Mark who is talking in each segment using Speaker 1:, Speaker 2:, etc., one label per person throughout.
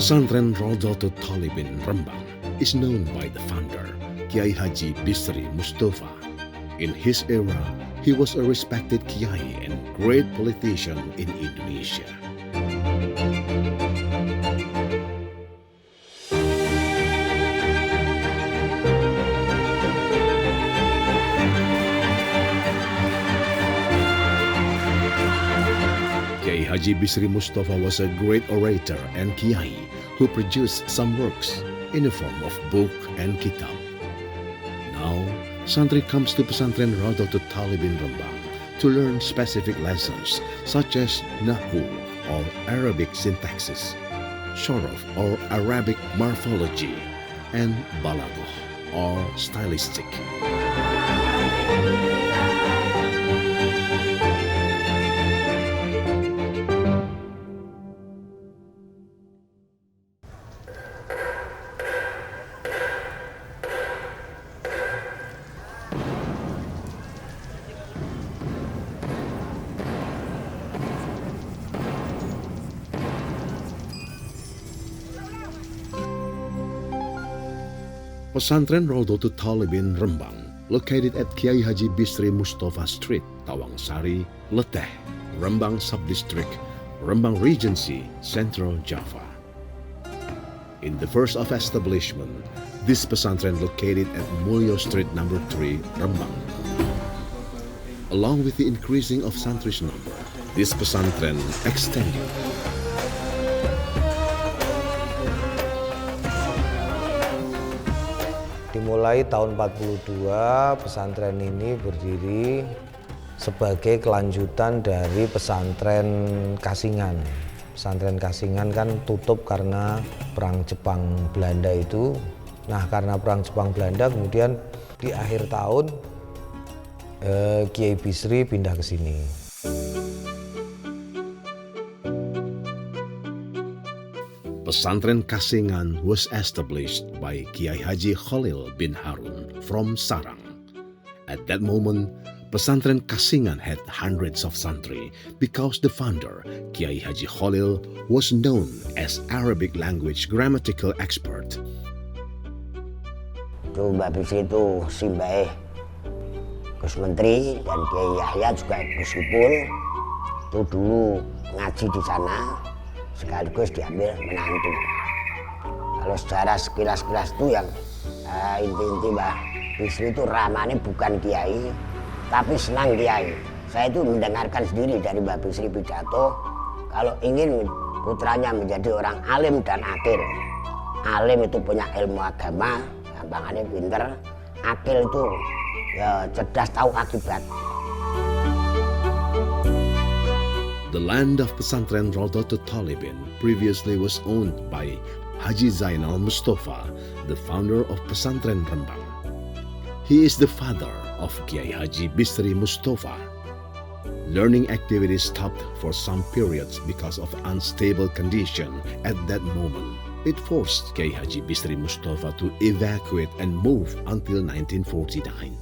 Speaker 1: Pesantren Rodotul Talibin Rembang is known by the founder, Kiai Haji Bisri Mustafa. In his era, he was a respected Kiai and great politician in Indonesia. Kiai Haji Bisri Mustafa was a great orator and Kiai who produced some works in the form of book and kitab. Now, Santri comes to Pesantren Rodotul Talibin Rembang to learn specific lessons such as Nahwu or Arabic syntaxis, Shorof or Arabic morphology, and Balaghah or stylistic. Pesantren Rodotul Talibin Rembang, located at Kiai Haji Bisri Mustafa Street, Tawangsari, Leteh, Rembang Subdistrict, Rembang Regency, Central Java. In the first of establishment, this pesantren located at Mulyo Street number 3, Rembang. Along with the increasing of santri's number, this pesantren extended.
Speaker 2: Dimulai tahun 42, pesantren ini berdiri sebagai kelanjutan dari pesantren Kasingan. Pesantren Kasingan kan tutup karena perang Jepang Belanda itu. Nah, karena perang Jepang Belanda kemudian di akhir tahun Kiai Bisri pindah ke sini.
Speaker 1: Pesantren Kasingan was established by Kiai Haji Khalil bin Harun from Sarang. At that moment, Pesantren Kasingan had hundreds of santri because the founder, Kiai Haji Khalil, was known as Arabic language grammatical expert.
Speaker 3: Itu Mbak Bisri itu simbahe Gus Menteri dan Kiai Yahya juga Gus Ipul itu dulu ngaji di sana sekaligus diambil menantu. Kalau sejarah sekilas-kilas itu yang inti-inti Mbak Bisri itu ramane bukan Kiai tapi senang Kiai. Saya itu mendengarkan sendiri dari Mbak Bisri pidato kalau ingin putranya menjadi orang alim dan akil. Alim itu punya ilmu agama, gampangannya pinter. Akil itu ya cerdas tahu akibat.
Speaker 1: The land of Pesantren Rodotul Talibin previously was owned by Haji Zainal Mustafa, the founder of Pesantren Rembang. He is the father of Kiai Haji Bisri Mustafa. Learning activities stopped for some periods because of unstable condition at that moment. It forced Kiai Haji Bisri Mustafa to evacuate and move until 1949.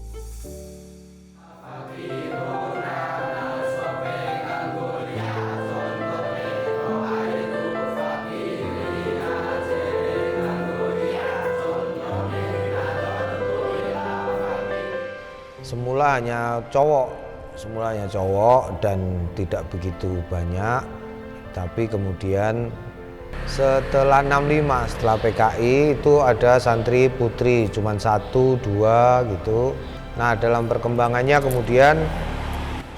Speaker 2: Semula hanya cowok dan tidak begitu banyak. Tapi kemudian setelah 65, setelah PKI itu ada santri putri cuman 1, 2 gitu. Nah, dalam perkembangannya kemudian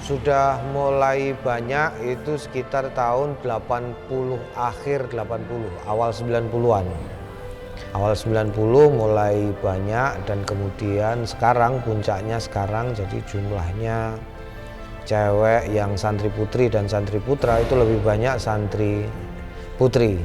Speaker 2: sudah mulai banyak itu sekitar tahun 80, akhir 80, awal 90-an. Awal 90 mulai banyak dan kemudian sekarang puncaknya sekarang jadi jumlahnya cewek yang santri putri dan santri putra itu lebih banyak santri putri.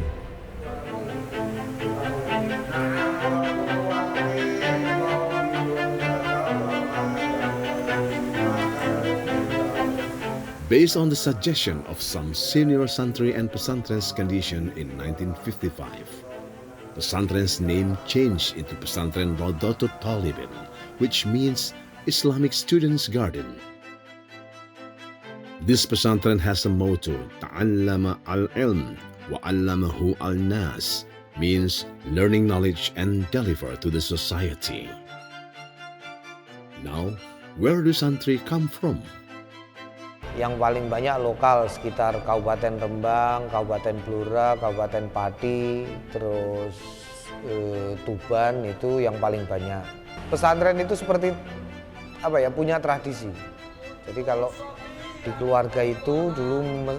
Speaker 1: Based on the suggestion of some senior santri and pesantren's condition in 1955, pesantren's name changed into Pesantren Rodotul Talibin, which means Islamic Students' Garden. This pesantren has a motto, Ta'allama al-ilm وَعَلَّمَهُ al-nas means learning knowledge and deliver to the society. Now, where do santri come from?
Speaker 2: Yang paling banyak lokal sekitar Kabupaten Rembang, Kabupaten Blora, Kabupaten Pati, terus Tuban itu yang paling banyak. Pesantren itu seperti apa ya, punya tradisi. Jadi kalau di keluarga itu dulu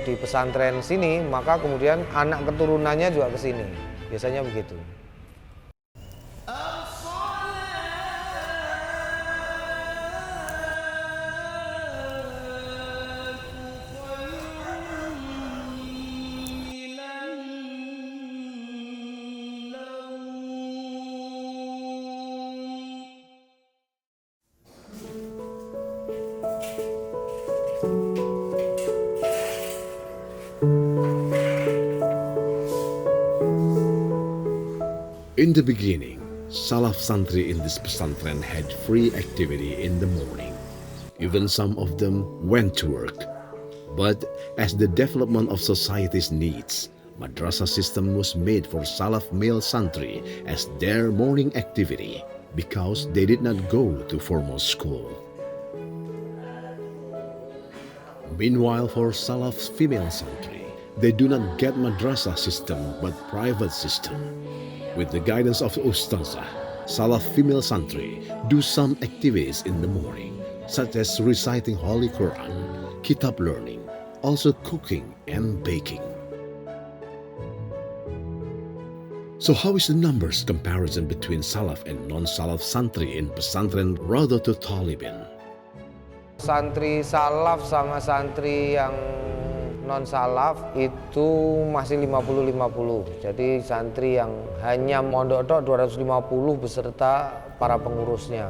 Speaker 2: di pesantren sini, maka kemudian anak keturunannya juga ke sini. Biasanya begitu.
Speaker 1: In the beginning, Salaf Santri in this pesantren had free activity in the morning. Even some of them went to work. But as the development of society's needs, madrasah system was made for Salaf male Santri as their morning activity because they did not go to formal school. Meanwhile, for Salaf female Santri, they do not get madrasah system but private system. With the guidance of Ustazah, Salaf female Santri do some activities in the morning, such as reciting Holy Quran, kitab learning, also cooking and baking. So how is the numbers comparison between Salaf and non-Salaf Santri in Pesantren Rawdatul Talibin?
Speaker 2: Santri Salaf sama santri yang non salaf itu masih 50-50. Jadi santri yang hanya mondok 250 beserta para pengurusnya.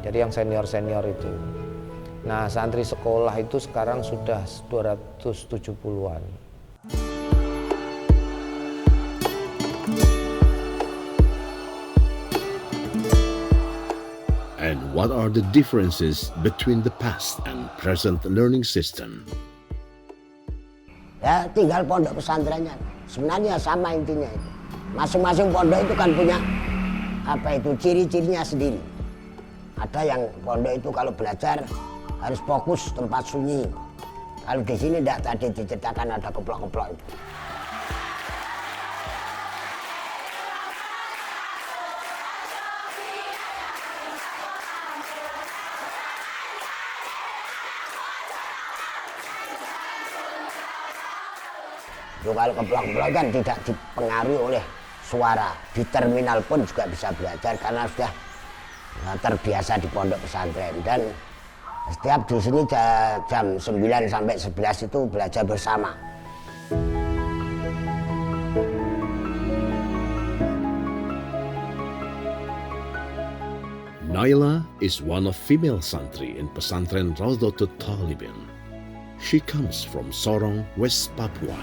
Speaker 2: Jadi yang senior-senior itu. Nah, santri sekolah itu sekarang sudah 270-an.
Speaker 1: And what are the differences between the past and present learning system?
Speaker 3: Ya tinggal pondok pesantrennya. Sebenarnya sama intinya itu. Masing-masing pondok itu kan punya apa itu ciri-cirinya sendiri. Ada yang pondok itu kalau belajar harus fokus tempat sunyi. Kalau di sini tidak, tadi diceritakan ada keplok-keplok itu. Kalau keplok-keplok kan tidak dipengaruhi oleh suara. Di terminal pun juga bisa belajar karena sudah terbiasa di pondok pesantren. Dan setiap di sini jam 9 sampai 11 itu belajar bersama.
Speaker 1: Naila is one of female santri in Pesantren Rawdatul Talibin. She comes from Sorong, West Papua.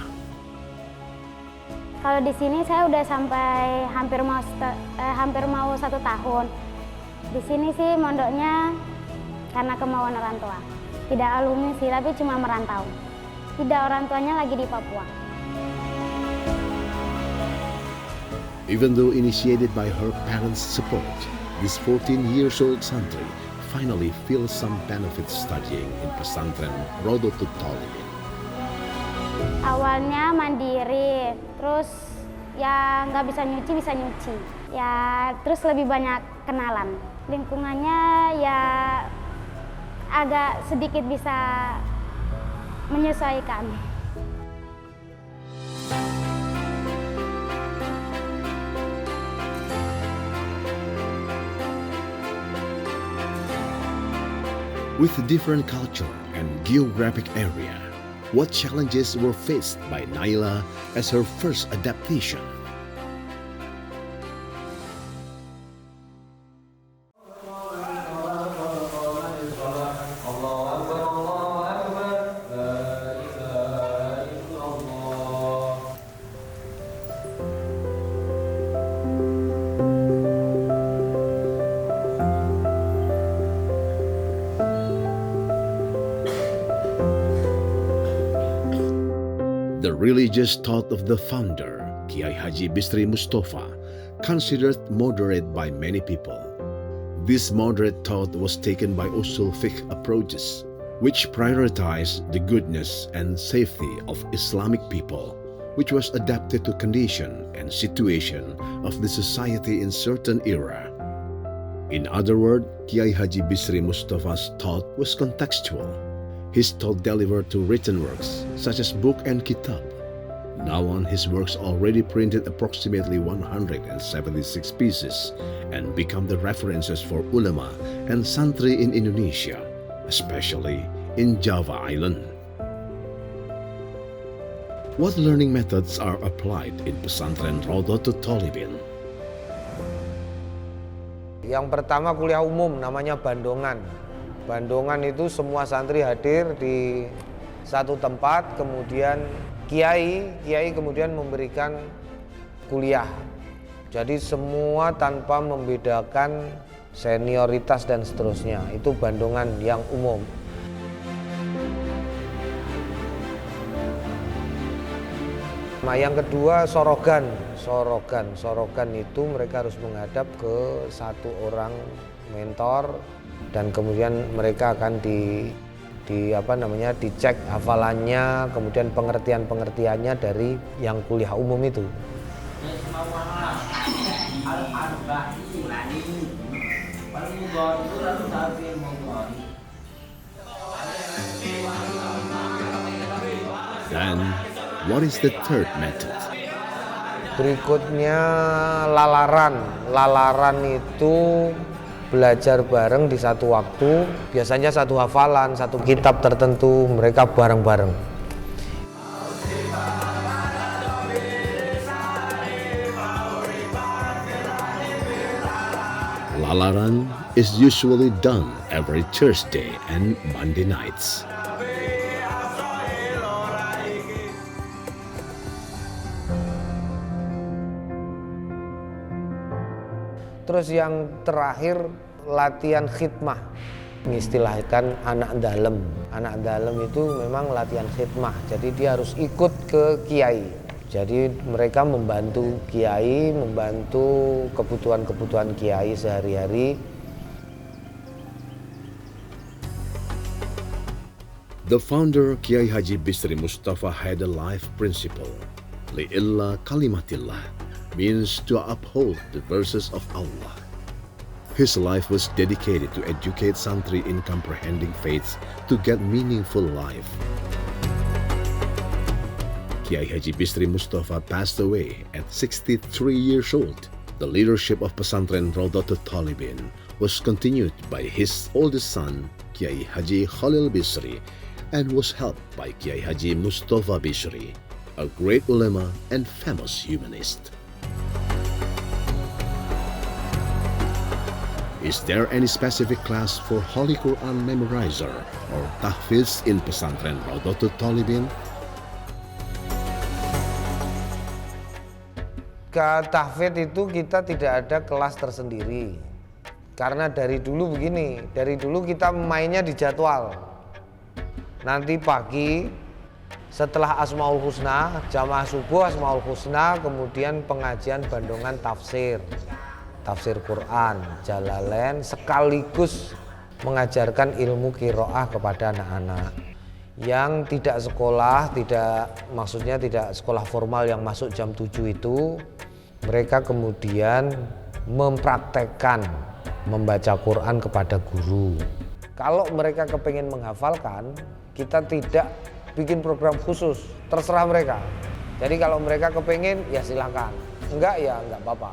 Speaker 4: Kalau di sini saya udah sampai hampir mau 1 tahun. Di sini sih mondoknya karena kemauan orang tua. Tidak alumni sih, tapi cuma merantau. Tidak, orang tuanya lagi di Papua.
Speaker 1: Even though initiated by her parents' support, this 14 years old santri finally feels some benefits studying in Pesantren Rawdatul Talibin.
Speaker 4: Awalnya mandiri, terus ya nggak bisa nyuci, ya terus lebih banyak kenalan. Lingkungannya ya agak sedikit bisa menyesuaikan.
Speaker 1: With a different culture and geographic area, what challenges were faced by Naila as her first adaptation? The religious thought of the founder, Kiai Haji Bisri Mustafa, considered moderate by many people. This moderate thought was taken by usul fiqh approaches, which prioritized the goodness and safety of Islamic people, which was adapted to condition and situation of the society in certain era. In other words, Kiai Haji Bisri Mustafa's thought was contextual. His thought delivered to written works, such as book and kitab. Now on, his works already printed approximately 176 pieces and become the references for ulama and santri in Indonesia, especially in Java Island. What learning methods are applied in Pesantren Raudhatul Thalibin?
Speaker 2: Yang pertama kuliah umum namanya Bandongan. Bandongan itu semua santri hadir di satu tempat, kemudian kiai kemudian memberikan kuliah. Jadi semua tanpa membedakan senioritas dan seterusnya. Itu Bandongan yang umum. Nah, yang kedua Sorogan itu mereka harus menghadap ke satu orang mentor dan kemudian mereka akan dicek hafalannya, kemudian pengertiannya dari yang kuliah umum itu.
Speaker 1: Dan what is the third method?
Speaker 2: Berikutnya lalaran. Lalaran itu belajar bareng di satu waktu, biasanya satu hafalan, satu kitab tertentu, mereka bareng-bareng.
Speaker 1: Lalaran is usually done every Thursday and Monday nights.
Speaker 2: Terus yang terakhir latihan khidmah, mengistilahkan anak dalem. Anak dalem itu memang latihan khidmah, jadi dia harus ikut ke kiai. Jadi mereka membantu kiai, membantu kebutuhan-kebutuhan kiai sehari-hari.
Speaker 1: The founder Kiai Haji Bisri Mustafa had a life principle. Li'illa kalimatillah means to uphold the verses of Allah. His life was dedicated to educate santri in comprehending faith to get meaningful life. Kiai Haji Bisri Mustafa passed away at 63 years old. The leadership of Pesantren Raudhatul Thalibin was continued by his oldest son, Kiai Haji Khalil Bisri, and was helped by Kiai Haji Mustafa Bisri, a great ulama and famous humanist. Is there any specific class for Holy Quran memorizer or tahfiz in Pesantren Raudhatul Thalibin?
Speaker 2: Ke tahfidz itu kita tidak ada kelas tersendiri. Karena dari dulu begini, dari dulu kita mainnya di jadwal. Nanti pagi setelah Asmaul Husna, jamaah subuh Asmaul Husna, kemudian pengajian Bandongan tafsir Quran, Jalalain, sekaligus mengajarkan ilmu qiraah kepada anak-anak yang tidak sekolah, maksudnya tidak sekolah formal yang masuk jam 7 itu. Mereka kemudian mempraktekkan membaca Quran kepada guru. Kalau mereka kepengen menghafalkan, kita tidak bikin program khusus, terserah mereka. Jadi kalau mereka kepengen ya silakan, enggak ya enggak apa-apa.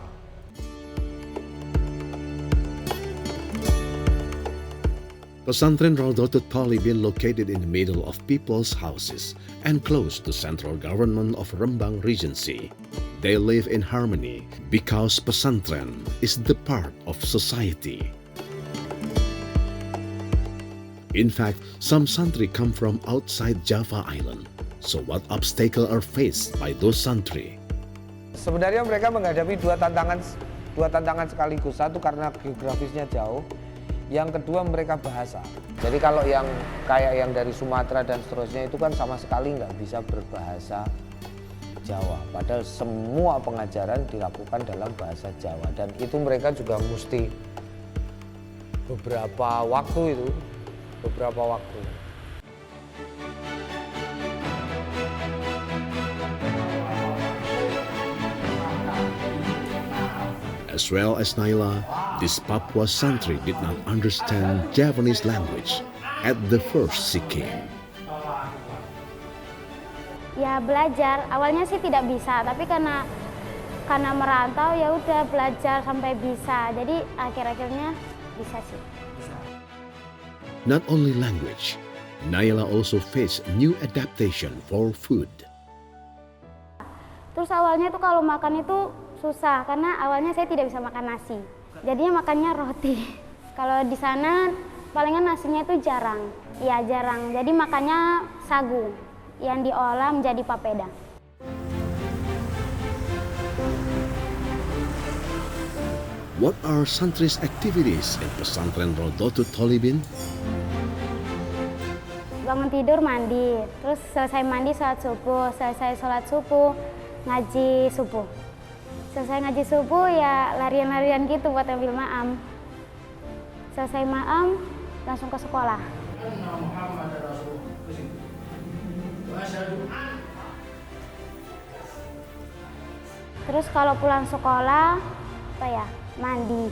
Speaker 1: Pesantren Raudhatul Thalibin located in the middle of people's houses and close to central government of Rembang Regency. They live in harmony because pesantren is the part of society. In fact, some santri come from outside Java Island. So what obstacles are faced by those santri?
Speaker 2: Sebenarnya mereka menghadapi dua tantangan sekaligus. Satu karena geografisnya jauh, Yang kedua mereka bahasa. Jadi kalau yang kayak yang dari Sumatera dan seterusnya itu kan sama sekali nggak bisa berbahasa Jawa. Padahal semua pengajaran dilakukan dalam bahasa Jawa. Dan itu mereka juga mesti beberapa waktu.
Speaker 1: As well as Naila, this Papua santri did not understand Javanese language at the first she came.
Speaker 4: Ya belajar, awalnya sih tidak bisa, tapi karena merantau ya udah belajar sampai bisa. Jadi akhir-akhirnya bisa sih.
Speaker 1: Not only language, Naila also faced new adaptation for food.
Speaker 4: Terus awalnya tuh kalau makan itu susah karena awalnya saya tidak bisa makan nasi. Jadinya makannya roti. Kalau di sana palingan nasinya itu jarang. Ya jarang. Jadi makannya sagu yang diolah menjadi papeda.
Speaker 1: What are santri's activities in Pesantren Rodotul Thalibin?
Speaker 4: Bangun tidur mandi, terus selesai mandi sholat subuh, selesai sholat subuh ngaji subuh. Selesai ngaji subuh ya larian-larian gitu buat ambil ma'am. Selesai ma'am langsung ke sekolah. Terus kalau pulang sekolah mandi.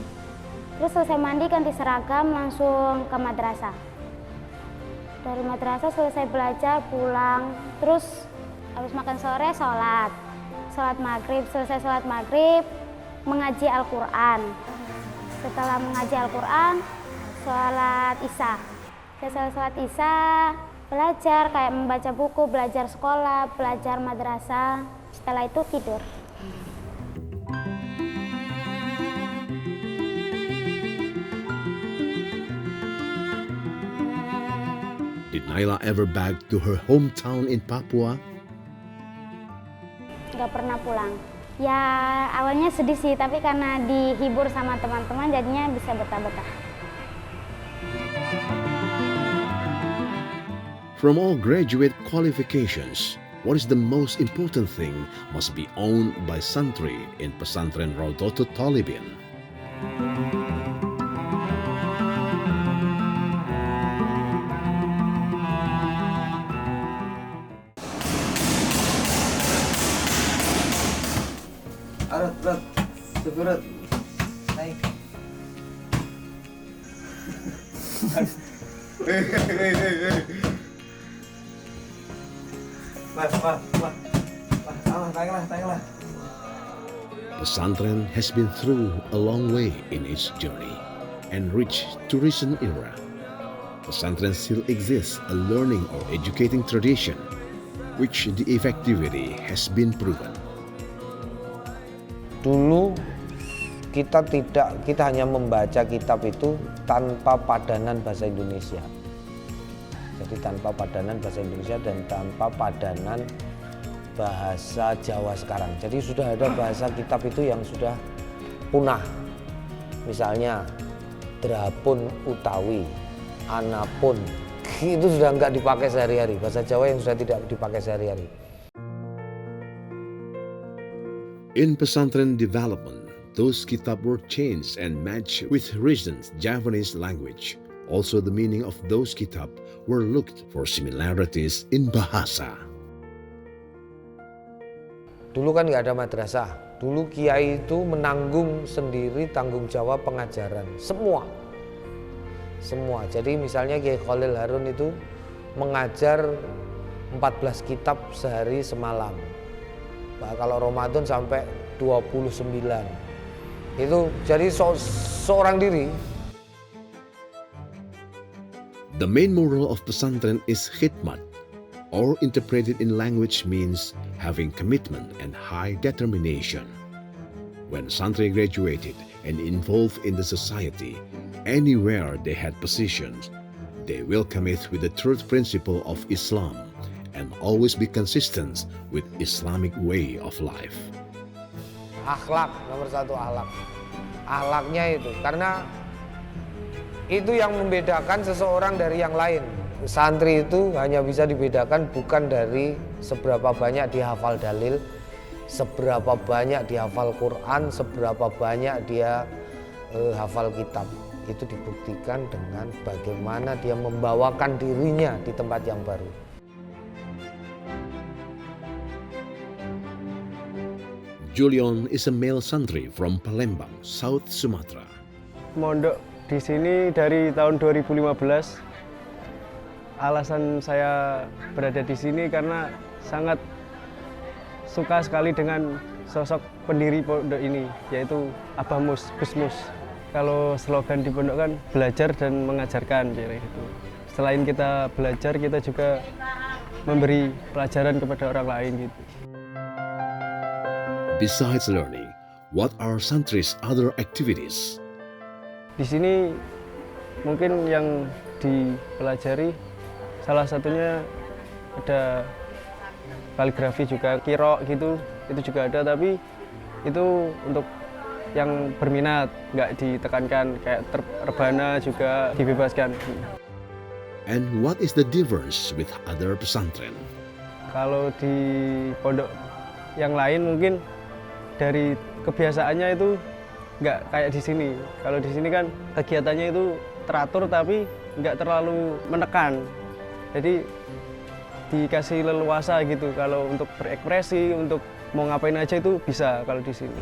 Speaker 4: Terus selesai mandi ganti seragam langsung ke madrasah. Dari madrasah selesai belajar pulang, terus habis makan sore sholat maghrib, selesai sholat maghrib mengaji Al-Quran. Setelah mengaji Al-Quran sholat isya. Setelah sholat isya belajar kayak membaca buku, belajar sekolah, belajar madrasah. Setelah itu tidur.
Speaker 1: Did Naila ever back to her hometown in Papua?
Speaker 4: Gak pernah pulang. Ya awalnya sedih sih, tapi karena dihibur sama teman-teman jadinya bisa betah-betah.
Speaker 1: From all graduate qualifications, what is the most important thing must be owned by santri in Pesantren Rodotul Thalibin?
Speaker 2: Rot, Rot, naik. Naiklah.
Speaker 1: Pesantren has been through a long way in its journey and reached to recent era. Pesantren still exists a learning or educating tradition, which the effectivity has been proven.
Speaker 2: Dulu kita hanya membaca kitab itu tanpa padanan bahasa Indonesia. Jadi tanpa padanan bahasa Indonesia dan tanpa padanan bahasa Jawa sekarang. Jadi sudah ada bahasa kitab itu yang sudah punah. Misalnya drapun utawi, anapun, itu sudah enggak dipakai sehari-hari. Bahasa Jawa yang sudah tidak dipakai sehari-hari.
Speaker 1: In pesantren development, those kitab were changed and matched with recent Javanese language. Also, the meaning of those kitab were looked for similarities in bahasa.
Speaker 2: Dulu kan nggak ada madrasah. Dulu kiai itu menanggung sendiri tanggung jawab pengajaran. Semua. Jadi misalnya Kiai Khalil Harun itu mengajar 14 kitab sehari semalam. Kalau Ramadan sampai 29. Itu jadi seorang diri.
Speaker 1: The main moral of pesantren is khidmat, or interpreted in language means having commitment and high determination. When santri graduated and involved in the society, anywhere they had positions, they will commit with the third principle of Islam and always be consistent with Islamic way of life.
Speaker 2: Akhlak, nomor satu akhlak. Akhlaknya itu, karena Itu yang membedakan seseorang dari yang lain. Santri itu hanya bisa dibedakan bukan dari seberapa banyak dia hafal dalil, seberapa banyak dia hafal Quran, seberapa banyak dia hafal kitab. Itu dibuktikan dengan bagaimana dia membawakan dirinya di tempat yang baru.
Speaker 1: Julian is a male santri from Palembang, South Sumatra.
Speaker 5: Mondok di sini dari tahun 2015. Alasan saya berada di sini karena sangat suka sekali dengan sosok pendiri pondok ini, yaitu Abah Mus, Gus Mus. Kalau slogan di pondok kan belajar dan mengajarkan, gitu. Selain kita belajar, kita juga memberi pelajaran kepada orang lain, gitu.
Speaker 1: Besides learning, what are santri's other activities?
Speaker 5: Di sini mungkin yang dipelajari salah satunya ada kaligrafi juga, kirok gitu, itu juga ada, tapi itu untuk yang berminat, nggak ditekankan, kayak rebana juga dibebaskan.
Speaker 1: And what is the difference with other pesantren?
Speaker 5: Kalau di pondok yang lain mungkin dari kebiasaannya itu nggak kayak di sini. Kalau di sini kan kegiatannya itu teratur tapi nggak terlalu menekan. Jadi dikasih leluasa gitu. Kalau untuk berekspresi, untuk mau ngapain aja itu bisa kalau di sini.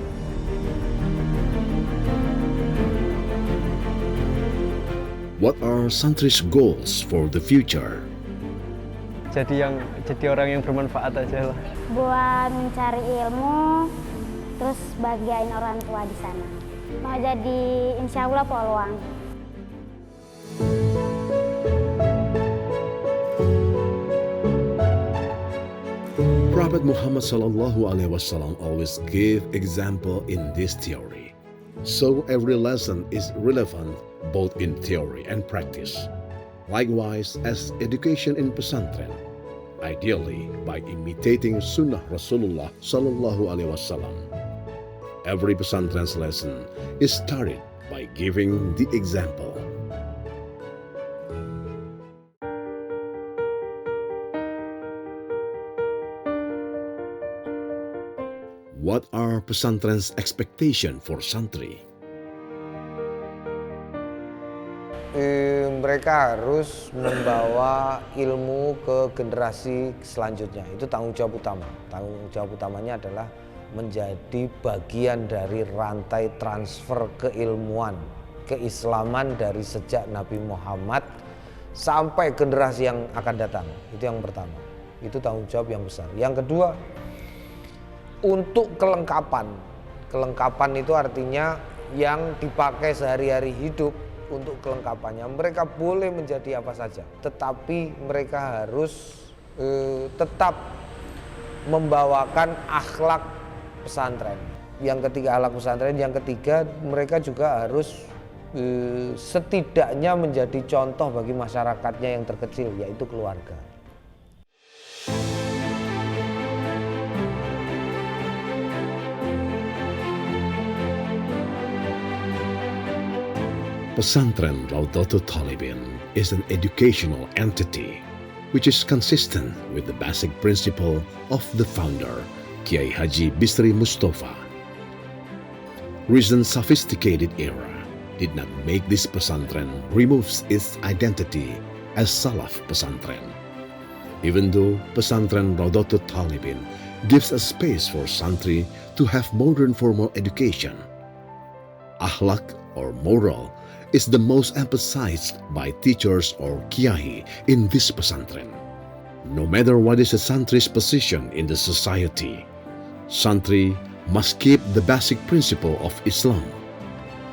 Speaker 1: What are santri's goals for the future?
Speaker 5: Jadi orang yang bermanfaat aja lah.
Speaker 4: Buat mencari ilmu, terus bahagiain orang tua di sana. Mau jadi insya Allah peluang.
Speaker 1: Prophet Muhammad sallallahu alaihi wasallam always gave example in this theory. So every lesson is relevant both in theory and practice. Likewise as education in pesantren, ideally by imitating sunnah Rasulullah sallallahu alaihi wasallam. Every pesantren's lesson is started by giving the example. What are pesantren's expectation for santri?
Speaker 2: Mereka harus membawa ilmu ke generasi selanjutnya. Itu tanggung jawab utama. Tanggung jawab utamanya adalah menjadi bagian dari rantai transfer keilmuan, keislaman dari sejak Nabi Muhammad sampai generasi yang akan datang. Itu yang pertama. Itu tanggung jawab yang besar. Yang kedua, untuk kelengkapan. Kelengkapan itu artinya yang dipakai sehari-hari hidup. Untuk kelengkapannya mereka boleh menjadi apa saja, tetapi mereka harus tetap membawakan akhlak pesantren. Yang ketiga akhlak pesantren, yang ketiga mereka juga harus setidaknya menjadi contoh bagi masyarakatnya yang terkecil, yaitu keluarga.
Speaker 1: Pesantren Raudhatul Talibin is an educational entity which is consistent with the basic principle of the founder, Kiai Haji Bisri Mustafa. Recent sophisticated era did not make this pesantren removes its identity as Salaf Pesantren. Even though Pesantren Raudhatul Talibin gives a space for santri to have modern formal education, akhlak or moral is the most emphasized by teachers or kiai in this pesantren. No matter what is a santri's position in the society, santri must keep the basic principle of Islam,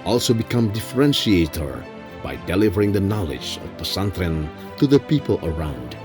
Speaker 1: also become differentiator by delivering the knowledge of pesantren to the people around.